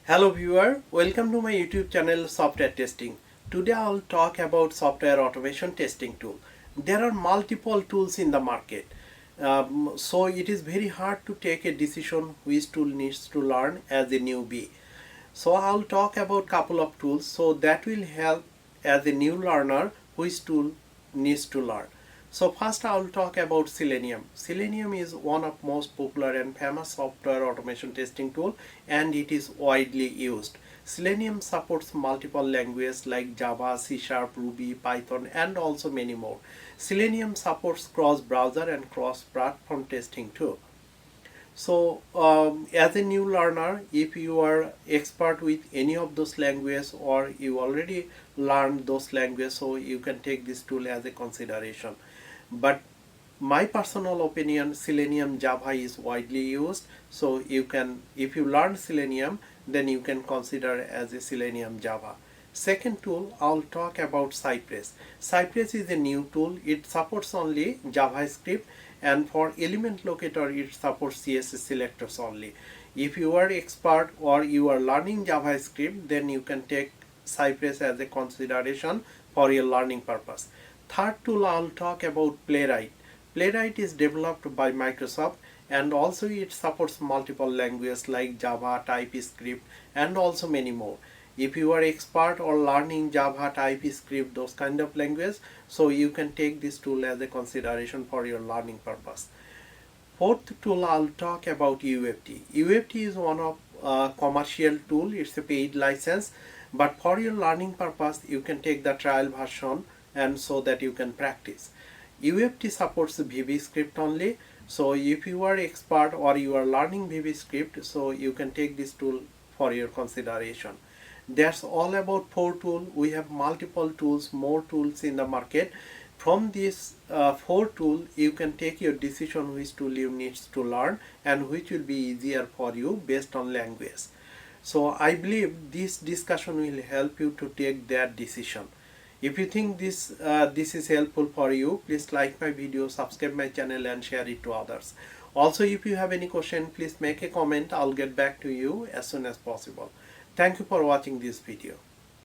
Hello viewer, welcome to my YouTube channel Software Testing. Today I will talk about software automation testing tool. There are multiple tools in the market. So it is very hard to take a decision which tool needs to learn as a newbie. So I'll talk about couple of tools so that will help as a new learner which tool needs to learn. So first I will talk about Selenium. Selenium is one of most popular and famous software automation testing tool, and it is widely used. Selenium supports multiple languages like Java, C#, Ruby, Python, and also many more. Selenium supports cross-browser and cross-platform testing too. So as a new learner, if you are expert with any of those languages or you already learned those languages, so you can take this tool as a consideration. But my personal opinion, Selenium Java is widely used, so you can, if you learn Selenium, then you can consider as a Selenium Java. Second tool, I'll talk about Cypress. Cypress is a new tool. It supports only JavaScript, and for element locator it supports CSS selectors only. If you are expert or you are learning JavaScript, then you can take Cypress as a consideration for your learning purpose. Third tool, I'll talk about Playwright. Playwright is developed by Microsoft, and also it supports multiple languages like Java, TypeScript, and also many more. If you are expert or learning Java, TypeScript, those kind of languages, so you can take this tool as a consideration for your learning purpose. Fourth tool, I'll talk about UFT. UFT is one of commercial tool. It's a paid license, but for your learning purpose, you can take the trial version and so that you can practice. UFT supports VB-script only. So if you are expert or you are learning VB-script, so you can take this tool for your consideration. That's all about 4 tools. We have multiple tools, more tools in the market. From these 4 tools, you can take your decision which tool you need to learn and which will be easier for you based on language. So I believe this discussion will help you to take that decision. If you think this is helpful for you, please like my video, subscribe my channel, and share it to others. Also, if you have any question, please make a comment. I'll get back to you as soon as possible. Thank you for watching this video.